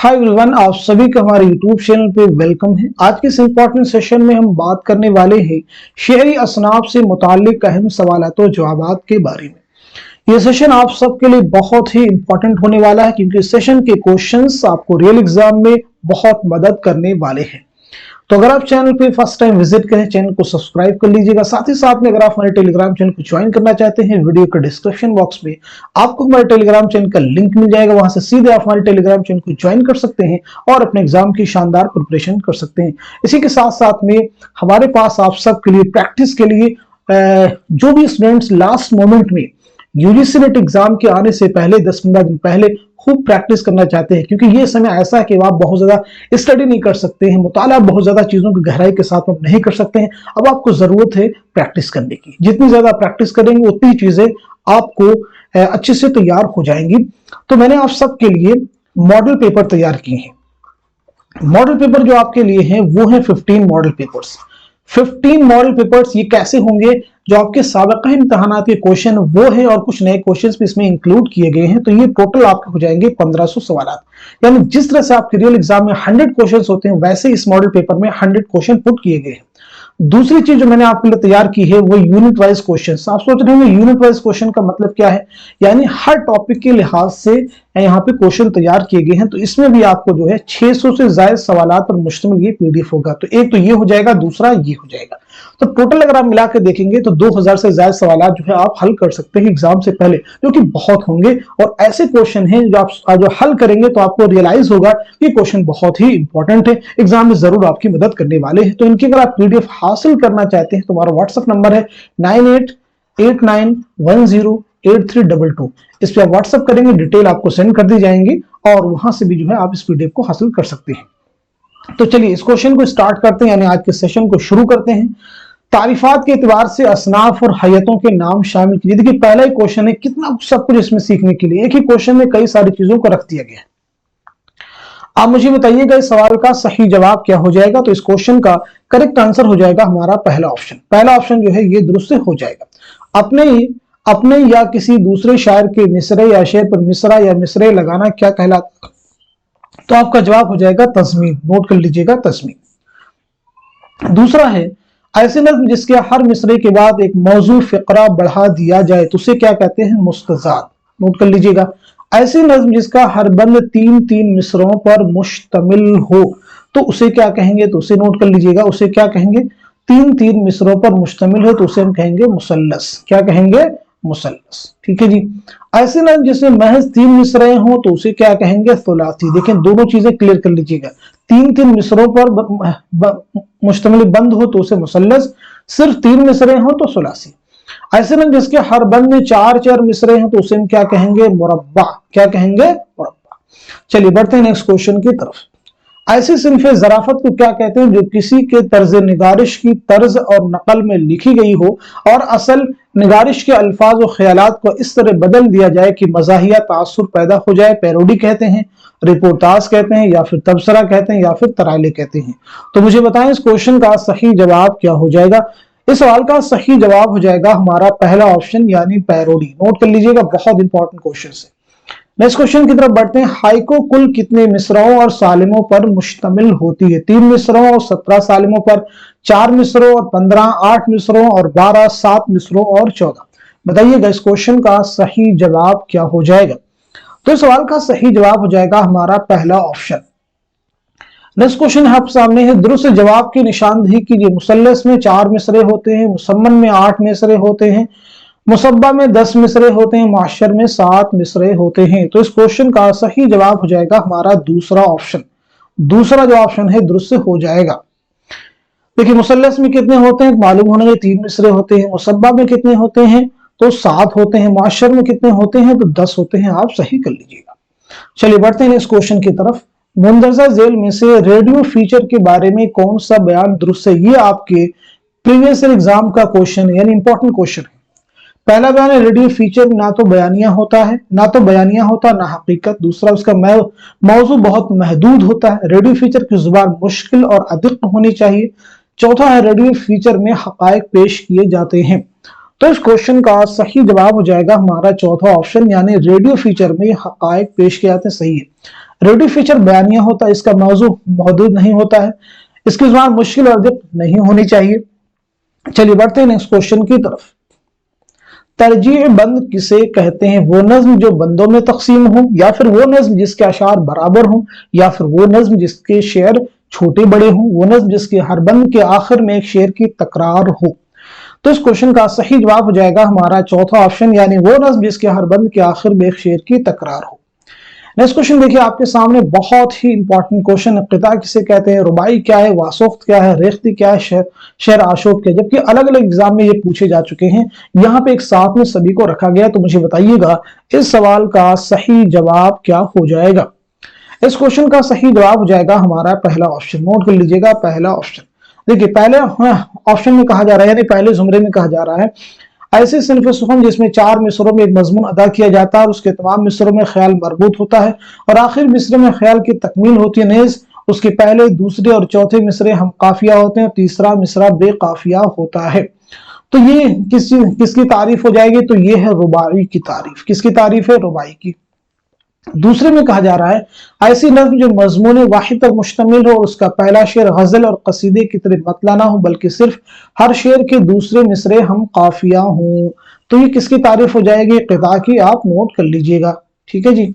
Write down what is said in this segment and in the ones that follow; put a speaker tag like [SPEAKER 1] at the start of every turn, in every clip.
[SPEAKER 1] Hi everyone, आप सभी का हमारे यूट्यूब चैनल पे वेलकम है। आज के इस इंपॉर्टेंट सेशन में हम बात करने वाले हैं शहरी असनाफ से मुताल्लिक अहम सवालात और जवाबात के बारे में। यह सेशन आप सबके लिए बहुत ही इंपॉर्टेंट होने वाला है क्योंकि इस सेशन के क्वेश्चंस आपको रियल एग्जाम में बहुत मदद करने वाले हैं। तो अगर आप चैनल पे फर्स्ट टाइम विजिट करें, चैनल को सब्सक्राइब कर लीजिएगा। साथ ही साथ में अगर आप हमारे टेलीग्राम चैनल को ज्वाइन करना चाहते हैं, वीडियो के डिस्क्रिप्शन बॉक्स में आपको हमारे टेलीग्राम चैनल का लिंक मिल जाएगा। वहां से सीधे आप हमारे टेलीग्राम चैनल को ज्वाइन कर सकते हैं और अपने एग्जाम की शानदार प्रिपरेशन कर सकते हैं। इसी के साथ साथ में हमारे पास आप सबके लिए प्रैक्टिस के लिए जो भी स्टूडेंट्स लास्ट मोमेंट में यूजीसी नेट एग्जाम के आने से पहले 10-15 दिन पहले खूब प्रैक्टिस करना चाहते हैं, क्योंकि ये समय ऐसा है कि आप बहुत ज्यादा स्टडी नहीं कर सकते हैं, मुताला बहुत ज्यादा चीजों की गहराई के साथ आप नहीं कर सकते हैं। अब आपको जरूरत है प्रैक्टिस करने की। जितनी ज्यादा प्रैक्टिस करेंगे उतनी चीजें आपको अच्छे से तैयार हो जाएंगी। तो मैंने आप सबके लिए मॉडल पेपर तैयार किए हैं। मॉडल पेपर जो आपके लिए हैं वो है 15 मॉडल पेपर्स। 15 मॉडल पेपर्स ये कैसे होंगे? जो आपके साबिक़ा इम्तिहानात के क्वेश्चन वो है और कुछ नए क्वेश्चंस भी इसमें इंक्लूड किए गए हैं। तो ये टोटल आपके हो जाएंगे 1500 सवालात। यानी जिस तरह से आपके रियल एग्जाम में 100 क्वेश्चंस होते हैं, वैसे इस मॉडल पेपर में 100 क्वेश्चन पुट किए गए हैं। दूसरी चीज जो मैंने आपके लिए तैयार की है वो यूनिट वाइज क्वेश्चन। आप सोच रहे होंगे यूनिट वाइज क्वेश्चन का मतलब क्या है? यानी हर टॉपिक के लिहाज से यहाँ पे क्वेश्चन तैयार किए गए हैं। तो इसमें भी आपको जो है 600 से ज्यादा सवालात पर मुश्तमिल ये पीडीएफ होगा। तो एक तो ये हो जाएगा, दूसरा ये हो जाएगा। तो टोटल अगर आप मिला के देखेंगे तो 2000 से ज्यादा सवालात जो है आप हल कर सकते हैं एग्जाम से पहले, जो कि बहुत होंगे। और ऐसे क्वेश्चन हैं जो आप जो हल करेंगे तो आपको रियलाइज होगा कि क्वेश्चन बहुत ही इंपॉर्टेंट है, एग्जाम में जरूर आपकी मदद करने वाले हैं। तो इनकी अगर आप पीडीएफ हासिल करना चाहते हैं तो हमारा व्हाट्सएप नंबर है 9889108322। इस पर आप व्हाट्सएप करेंगे, डिटेल आपको सेंड कर दी जाएंगी और वहां से भी जो है आप इस पीडीएफ को हासिल कर सकते हैं। तो चलिए इस क्वेश्चन को स्टार्ट करते हैं, यानी आज के सेशन को शुरू करते हैं। तारीफात के एतबार से असनाफ और हैयतों के नाम शामिल कीजिए। देखिए पहला ही क्वेश्चन है, कितना सब कुछ इसमें सीखने के लिए। एक ही क्वेश्चन में कई सारी चीजों को रख दिया गया है। आप मुझे बताइएगा इस सवाल का सही जवाब क्या हो जाएगा। तो इस क्वेश्चन का करेक्ट आंसर हो जाएगा हमारा पहला ऑप्शन। पहला ऑप्शन जो है ये दुरुस्त हो जाएगा। अपने या किसी दूसरे शायर के मिसरे या शेर पर मिसरा या मिसरे लगाना क्या कहलाता? तो आपका जवाब हो जाएगा तज़मीन। नोट कर लीजिएगा, तज़मीन। दूसरा है, ऐसे नज्म जिसके हर मिसरे के बाद एक मौजू फिक्रा बढ़ा दिया जाए तो उसे क्या कहते हैं? मुस्तज़ाद। नोट कर लीजिएगा, ऐसी नज्म जिसका हर बंद 3-3 मिसरों पर मुश्तमिल हो तो उसे क्या कहेंगे? तो उसे नोट कर लीजिएगा, उसे क्या कहेंगे? 3-3 मिसरों पर मुश्तमिल हो तो उसे हम कहेंगे मुसल्लस। क्या कहेंगे? मुसल्लस। ठीक है जी। ऐसे नज्म जिसमें महज 3 मिसरे हो तो उसे क्या कहेंगे? सुलासी। देखें दोनों चीजें क्लियर कर लीजिएगा। 3-3 मिसरों पर मुश्तमिल बंद हो तो उसे मुसल्लस, सिर्फ 3 मिसरे हो तो सुलासी। ऐसे नज्म जिसके हर बंद में 4-4 मिसरे हैं तो उसे हम क्या कहेंगे? मुरब्बा। क्या कहेंगे? मुरब्बा। चलिए बढ़ते हैं नेक्स्ट क्वेश्चन की तरफ। ऐसी सिन्फ़े ज़राफ़त को क्या कहते हैं जो किसी के तर्ज निगारिश की तर्ज और नकल में लिखी गई हो और असल निगारिश के अल्फाज और ख्यालात को इस तरह बदल दिया जाए कि मज़ाहिया तासुर पैदा हो जाए? पैरोडी कहते हैं, रिपोर्टाज कहते हैं, या फिर तबसरा कहते हैं, या फिर तराइले कहते हैं। तो मुझे बताएं इस क्वेश्चन का सही जवाब क्या हो जाएगा। इस सवाल का सही जवाब हो जाएगा हमारा पहला ऑप्शन, यानी पैरोडी। नोट कर लीजिएगा, बहुत इंपॉर्टेंट क्वेश्चन है। नेक्स्ट क्वेश्चन की तरफ बढ़ते हैं। हाइको कुल कितने मिसरों और सालिमों पर मुश्तमिल होती है? 3 मिसरों और 17 सालिमों पर, 4 मिसरों और 15, 8 मिसरों और 12, 7 मिसरों और 14। बताइएगा इस क्वेश्चन का सही जवाब क्या हो जाएगा। तो इस सवाल का सही जवाब हो जाएगा हमारा पहला ऑप्शन। नेक्स्ट क्वेश्चन आप सामने है, दुरुस्त जवाब की निशानदेही कीजिए। मुसल्लस में 4 मिसरे होते हैं, मुसम्मन में 8 मिसरे होते हैं, मुसब्बा में 10 मिसरे होते हैं, मुअश्शर में 7 मिसरे होते हैं। तो इस क्वेश्चन का सही जवाब हो जाएगा हमारा दूसरा ऑप्शन। दूसरा जो ऑप्शन है दुरुस्त हो जाएगा। देखिए मुसल्लस में कितने होते हैं? मालूम होने 3 मिसरे होते हैं। मुसब्बा में कितने होते हैं? तो 7 होते हैं। मुअश्शर में कितने होते हैं? तो 10 होते हैं। आप सही कर लीजिएगा। चलिए बढ़ते हैं इस क्वेश्चन की तरफ। मुंदरजा झेल में से रेडियो फीचर के बारे में कौन सा बयान दुरुस्त है? ये आपके प्रीवियस ईयर एग्जाम का क्वेश्चन है, यानी इंपॉर्टेंट क्वेश्चन है। पहला बयान है, रेडियो फीचर ना तो बयानिया होता है, ना हकीकत। दूसरा, उसका मौजू बहुत महदूद होता है। रेडियो फीचर की जुबान मुश्किल और अदिक होनी चाहिए। चौथा है, रेडियो फीचर में हकायक पेश किए जाते हैं। तो इस क्वेश्चन का सही जवाब हो जाएगा हमारा चौथा ऑप्शन, यानी रेडियो फीचर में हकायक पेश किए जाते हैं। सही है। रेडी फीचर बयानिया होता है, इसका मौजू महदूद नहीं होता है, इसकी ज़ुबान मुश्किल और दिक्कत नहीं होनी चाहिए। चलिए बढ़ते हैं नेक्स्ट क्वेश्चन की तरफ। तरजीह बंद किसे कहते हैं? वो नज्म जो बंदों में तकसीम हो, या फिर वो नज्म जिसके अशार बराबर हो, या फिर वो नज्म जिसके शेर छोटे बड़े हों, वो नज्म जिसके हर बंद के आखिर में एक शेर की तकरार हो। तो इस क्वेश्चन का सही जवाब हो जाएगा हमारा चौथा ऑप्शन, यानी वो नज्म जिसके हर बंद के आखिर में एक शेर की तकरार हो। नेक्स्ट क्वेश्चन देखिए आपके सामने, बहुत ही इंपॉर्टेंट क्वेश्चन है। क़िता किसे कहते हैं, रुबाई क्या है, वासोख्त क्या है, रेख्ती क्या है, शेर आशोक क्या है। जबकि अलग अलग एग्जाम में ये पूछे जा चुके हैं, यहाँ पे एक साथ में सभी को रखा गया। तो मुझे बताइएगा इस सवाल का सही जवाब क्या हो जाएगा। इस क्वेश्चन का सही जवाब हो जाएगा हमारा पहला ऑप्शन। नोट कर लीजिएगा पहला ऑप्शन। देखिए पहले ऑप्शन में कहा जा रहा है, यानी पहले जुमरे में कहा जा रहा है, ऐसे सिन्फ सुखन जिसमें 4 मिसरों में एक मजमून अदा किया जाता है और उसके तमाम मिसरों में ख्याल मरबूत होता है और आखिर मिसरे में ख्याल की तकमील होती है। नेज़ उसके पहले, दूसरे और चौथे मिसरे हम काफिया होते हैं और तीसरा मिसरा बेकाफिया होता है। तो ये किसकी तारीफ हो जाएगी? तो ये है रुबाई की तारीफ। किसकी तारीफ है? रुबाई की। दूसरे में कहा जा रहा है, ऐसी नज़्म जो मजमून वाहिद पर मुश्तमिल हो और उसका पहला शेर गजल और कसीदे की तरह मतला ना हो, बल्कि सिर्फ हर शेर के दूसरे मिसरे हम काफिया हों। तो ये किसकी तारीफ हो जाएगी? क़िता की। आप नोट कर लीजिएगा, ठीक है जी।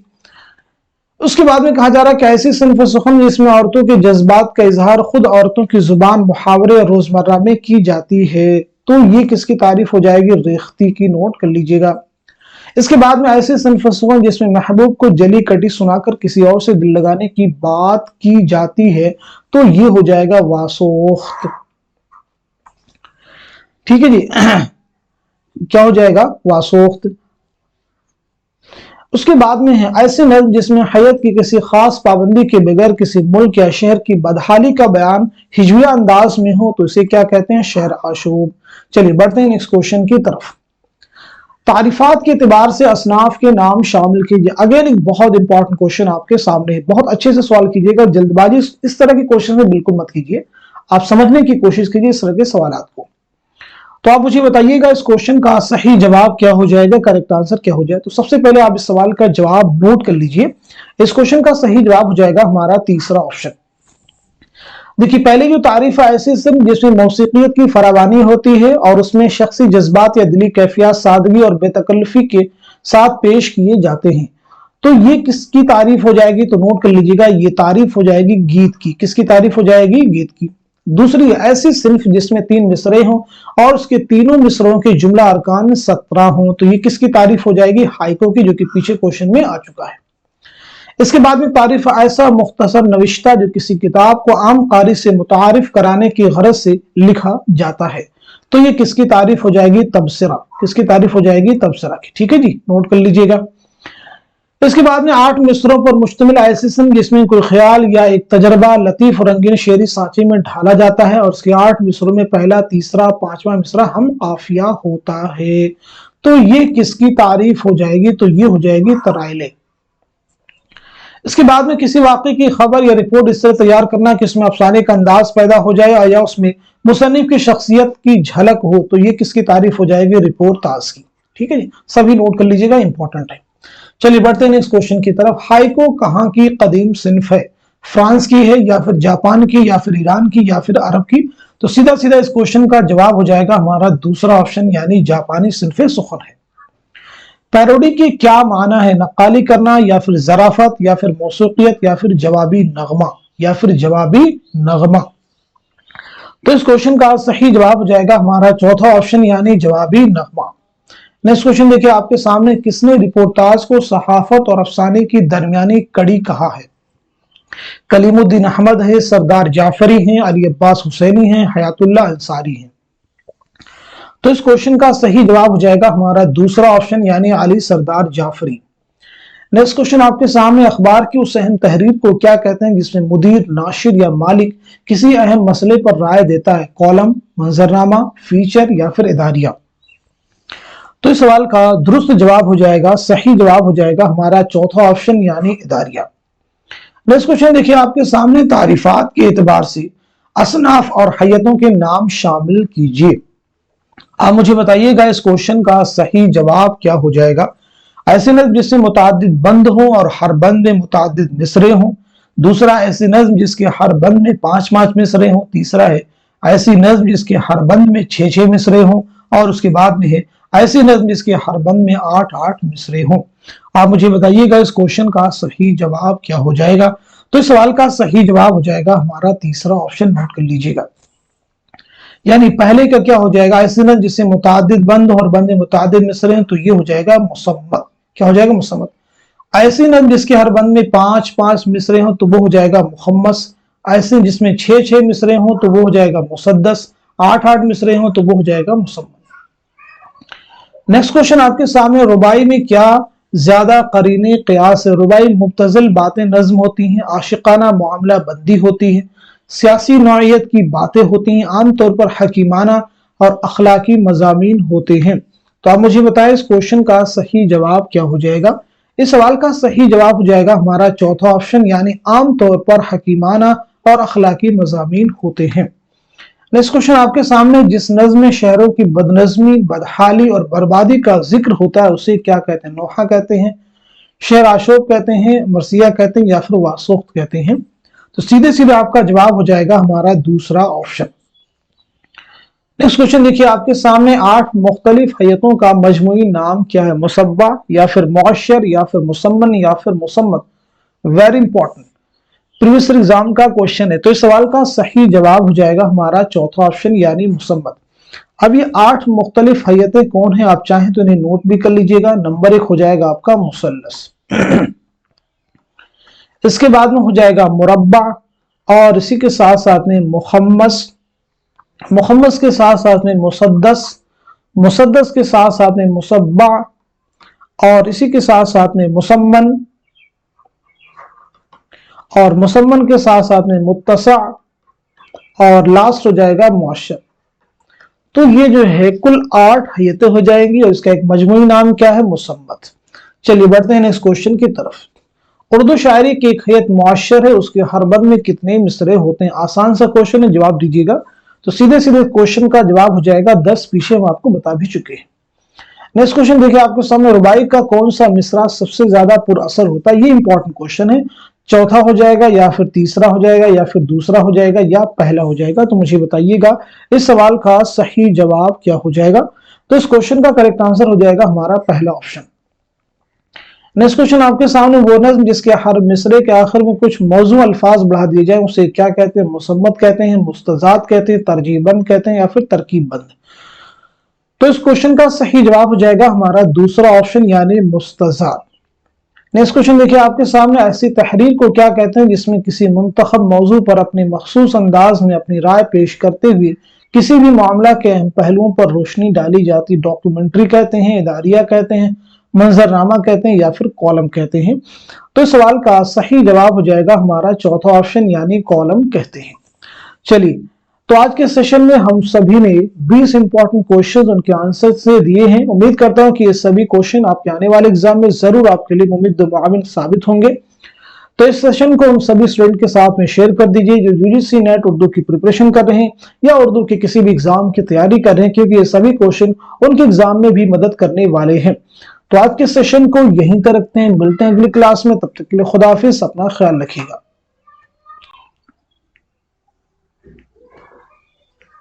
[SPEAKER 1] उसके बाद में कहा जा रहा है कि ऐसी सिन्फ सुखन जिसमें औरतों के जज्बात का इजहार खुद औरतों की जुबान, मुहावरे और रोजमर्रा में की जाती है। तो ये किसकी तारीफ हो जाएगी? रेख्ती की। नोट कर लीजिएगा। इसके बाद में ऐसे सिन्फ सुखन जिसमें महबूब को जली कटी सुनाकर किसी और से दिल लगाने की बात की जाती है, तो ये हो जाएगा वासोख्त, ठीक है जी। क्या हो जाएगा? वासोख्त। उसके बाद में है ऐसे नज़्म जिसमें हयत की किसी खास पाबंदी के बगैर किसी मुल्क या शहर की बदहाली का बयान हिजविया अंदाज में हो, तो इसे क्या कहते हैं? शेर आशूब। चलिए बढ़ते हैं नेक्स्ट क्वेश्चन की तरफ। तारीफात के एतबार से असनाफ के नाम शामिल कीजिए। अगेन एक बहुत इंपॉर्टेंट क्वेश्चन आपके सामने है, बहुत अच्छे से सवाल कीजिएगा, जल्दबाजी इस तरह के क्वेश्चन में बिल्कुल मत कीजिए, आप समझने की कोशिश कीजिए इस तरह के सवालात को। तो आप मुझे बताइएगा इस क्वेश्चन का सही जवाब क्या हो जाएगा, करेक्ट आंसर क्या हो जाए। तो सबसे पहले आप इस सवाल का जवाब नोट कर लीजिए। इस क्वेश्चन का सही जवाब हो जाएगा हमारा तीसरा ऑप्शन। देखिए पहले जो तारीफ है ऐसी सिर्फ जिसमें मौसीकियत की फरावानी होती है और उसमें शख्सी जज्बात या दिली कैफियत सादगी और बेतकल्लुफी के साथ पेश किए जाते हैं। तो ये किसकी तारीफ हो जाएगी? तो नोट कर लीजिएगा, ये तारीफ हो जाएगी गीत की। किसकी तारीफ हो जाएगी? गीत की। दूसरी ऐसी सिर्फ जिसमें 3 मिसरे हों और उसके तीनों मिसरों के जुमला अरकान 17 हों, तो ये किसकी तारीफ हो जाएगी? हाइको की, जो कि पीछे क्वेश्चन में आ चुका है। इसके बाद में तारीफ ऐसा मुख्तसर नविश्ता जो किसी किताब को आम कारी से मुतारिफ कराने की गरज से लिखा जाता है, तो ये किसकी तारीफ हो जाएगी? तबसरा। किसकी तारीफ हो जाएगी? तबसरा की, ठीक है जी, नोट कर लीजिएगा। इसके बाद में 8 मिसरों पर मुश्तमिल ऐसी सिम जिसमें कोई ख्याल या एक तजर्बा लतीफ और रंगीन शेरी सांचे में ढाला जाता है और उसके 8 मिसरों में पहला, तीसरा, 5वां मिसरा हम काफिया होता है। तो ये किसकी तारीफ हो जाएगी? तो ये हो जाएगी तराइले। इसके बाद में किसी वाक़े की खबर या रिपोर्ट इस तरह तैयार करना कि उसमें अफसाने का अंदाज पैदा हो जाए या उसमें मुसन्निफ की शख्सियत की झलक हो, तो ये किसकी तारीफ हो जाएगी? रिपोर्ट ताज की, ठीक है जी, सभी नोट कर लीजिएगा, इंपॉर्टेंट है। चलिए बढ़ते हैं नेक्स्ट क्वेश्चन की तरफ। हाइको कहाँ की कदीम सिन्फ है? फ्रांस की है या फिर जापान की या फिर ईरान की या फिर अरब की? तो सीधा सीधा इस क्वेश्चन का जवाब हो जाएगा हमारा दूसरा ऑप्शन, यानी जापानी सिन्फ सुखन है। पैरोडी की क्या माना है? नक्काली करना या फिर जराफत या फिर मौसूकियत या फिर जवाबी नगमा या फिर जवाबी नगमा? तो इस क्वेश्चन का सही जवाब हो जाएगा हमारा चौथा ऑप्शन, यानी जवाबी नगमा। नेक्स्ट क्वेश्चन देखिए आपके सामने, किसने रिपोर्टाज को सहाफत और अफसाने की दरमियानी कड़ी कहा है? कलीमुद्दीन अहमद है, सरदार जाफरी हैं, अली अब्बास हुसैनी हैं, हयातुल्लाह अंसारी हैं। तो इस क्वेश्चन का सही जवाब हो जाएगा हमारा दूसरा ऑप्शन, यानी अली सरदार जाफरी। नेक्स्ट क्वेश्चन आपके सामने, अखबार की उस अहम तहरीर को क्या कहते हैं जिसमें मुदीर, नाशिर या मालिक किसी अहम मसले पर राय देता है? कॉलम, मंजरनामा, फीचर या फिर इदारिया? तो इस सवाल का दुरुस्त जवाब हो जाएगा, सही जवाब हो जाएगा हमारा चौथा ऑप्शन, यानी इदारिया। नेक्स्ट क्वेश्चन देखिए आपके सामने, तारीफात के एतबार से असनाफ और हयतों के नाम शामिल कीजिए। आप मुझे बताइएगा इस क्वेश्चन का सही जवाब क्या हो जाएगा। ऐसी नज्म जिसमें मुतअद्दिद बंद हो और हर बंद में मुतअद्दिद मिसरे हों। दूसरा, ऐसी नज्म जिसके हर बंद में 5-5 मिसरे हों। तीसरा है ऐसी नज्म जिसके हर बंद में 6-6 मिसरे हों। और उसके बाद में है ऐसी नज्म जिसके हर बंद में 8-8 मिसरे हों। आप मुझे बताइएगा इस क्वेश्चन का सही जवाब क्या हो जाएगा। तो इस सवाल का सही जवाब हो जाएगा हमारा तीसरा ऑप्शन, नोट कर लीजिएगा। यानी पहले का क्या हो जाएगा, ऐसी नज्म जिससे मुतअद्दिद बंद और बंद में मुतअद्दिद मिसरे हैं, तो ये हो जाएगा मुसम्मत। क्या हो जाएगा, मुसम्मत। ऐसी नज्म जिसके हर बंद में 5-5 मिसरे हो तो वो हो जाएगा मुखम्मस। ऐसे जिसमें 6-6 मिसरे हो तो वो हो जाएगा मुसद्दस। 8-8 मिसरे हो तो वो हो जाएगा मुसम्मत। नेक्स्ट क्वेश्चन आपके सामने, रुबाई में क्या ज्यादा करीने क़ियास है। रुबाई मुब्तज़िल बातें नज्म होती हैं, आशिकाना मामला बंदी होती है, सियासी नौइयत की बातें होती हैं, आमतौर पर हकीमाना और अखलाकी मज़ामीन होते हैं। तो आप मुझे बताएं इस क्वेश्चन का सही जवाब क्या हो जाएगा। इस सवाल का सही जवाब हो जाएगा हमारा चौथा ऑप्शन, यानी आमतौर पर हकीमाना और अखलाकी मज़ामीन होते हैं। नेक्स्ट क्वेश्चन आपके सामने, जिस नज्म में शहरों की बदनज़मी, बदहाली और बर्बादी का जिक्र होता है उसे क्या कहते हैं। नोहा कहते हैं, शेर आशोक कहते हैं, मरसिया कहते हैं, या फिर वासोख्त कहते हैं। तो सीधे सीधे आपका जवाब हो जाएगा हमारा दूसरा ऑप्शन। नेक्स्ट क्वेश्चन देखिए आपके सामने, 8 मुख्तलिफ हैयतों का मजमूई नाम क्या है। मुसब्बा, या फिर मुअश्शर, या फिर मुसम्मन, या फिर मुसम्मत। वेरी इंपॉर्टेंट प्रीवियस एग्जाम का क्वेश्चन है। तो इस सवाल का सही जवाब हो जाएगा हमारा चौथा ऑप्शन, यानी मुसम्मत। अब ये 8 मुख्तलिफ हैयतें कौन है, आप चाहें तो इन्हें नोट भी कर लीजिएगा। नंबर 1 हो जाएगा आपका मुसल्लस, इसके बाद में हो जाएगा मुरब्बा, और इसी के साथ साथ में मुखम्मस, मुखम्मस के साथ साथ में मुसद्दस, मुसद्दस के साथ साथ में मुसब्बा, और इसी के साथ साथ में मुसम्मन, और मुसम्मन के साथ साथ में मुत्तसा, और लास्ट हो जाएगा मुअश्शर। तो ये जो है कुल 8 हैयतें हो जाएंगी और इसका एक मजमूई नाम क्या है, मुसम्मत। चलिए बढ़ते हैं इस क्वेश्चन की तरफ। उर्दू शायरी की एक हैयत मुअश्शर है, उसके हर बंद में कितने मिसरे होते हैं। आसान सा क्वेश्चन है, जवाब दीजिएगा। तो सीधे सीधे क्वेश्चन का जवाब हो जाएगा 10, पीछे हम आपको बता भी चुके हैं। नेक्स्ट क्वेश्चन देखिए आपके सामने, रुबाई का कौन सा मिसरा सबसे ज्यादा पुरअसर होता है। ये इंपॉर्टेंट क्वेश्चन है। चौथा हो जाएगा, या फिर तीसरा हो जाएगा, या फिर दूसरा हो जाएगा, या पहला हो जाएगा। तो मुझे बताइएगा इस सवाल का सही जवाब क्या हो जाएगा। तो इस क्वेश्चन का करेक्ट आंसर हो जाएगा हमारा पहला ऑप्शन। नेक्स्ट क्वेश्चन आपके सामने, वो नज्म जिसके हर मिसरे के आखिर में कुछ मौजू अल्फाज बढ़ा दिए जाए उसे क्या कहते हैं। मुसम्मत कहते हैं, मुस्तज़ाद कहते हैं, तरजीबंद कहते हैं, या फिर तरकीब बंद। तो इस क्वेश्चन का सही जवाब हो जाएगा हमारा दूसरा ऑप्शन, यानी मुस्तज़ाद। नेक्स्ट क्वेश्चन देखिए आपके सामने, ऐसी तहरीर को क्या कहते हैं जिसमें किसी मुंतखब मौजू पर अपने मखसूस अंदाज में अपनी राय पेश करते हुए किसी भी मामला के अहम पहलुओं पर रोशनी डाली जाती। डॉक्यूमेंट्री कहते हैं, इदारिया कहते हैं, मंजरनामा कहते हैं, या फिर कॉलम कहते हैं। तो इस सवाल का सही जवाब हो जाएगा हमारा चौथा ऑप्शन, यानी कॉलम कहते हैं। चलिए, तो आज के सेशन में हम सभी ने 20 इंपॉर्टेंट क्वेश्चन उनके आंसर से दिए हैं। उम्मीद करता हूं कि ये सभी क्वेश्चन आपके आने वाले एग्जाम में जरूर आपके लिए मुफीद व मुआविन साबित होंगे। तो इस सेशन को हम सभी स्टूडेंट के साथ में शेयर कर दीजिए जो यूजीसी नेट उर्दू की प्रिपरेशन कर रहे हैं या उर्दू के किसी भी एग्जाम की तैयारी कर रहे हैं, क्योंकि ये सभी क्वेश्चन उनके एग्जाम में भी मदद करने वाले हैं। तो आज के सेशन को यहीं तक रखते हैं, मिलते हैं अगली क्लास में। तब तक के लिए खुदा हाफिज, अपना ख्याल रखिएगा।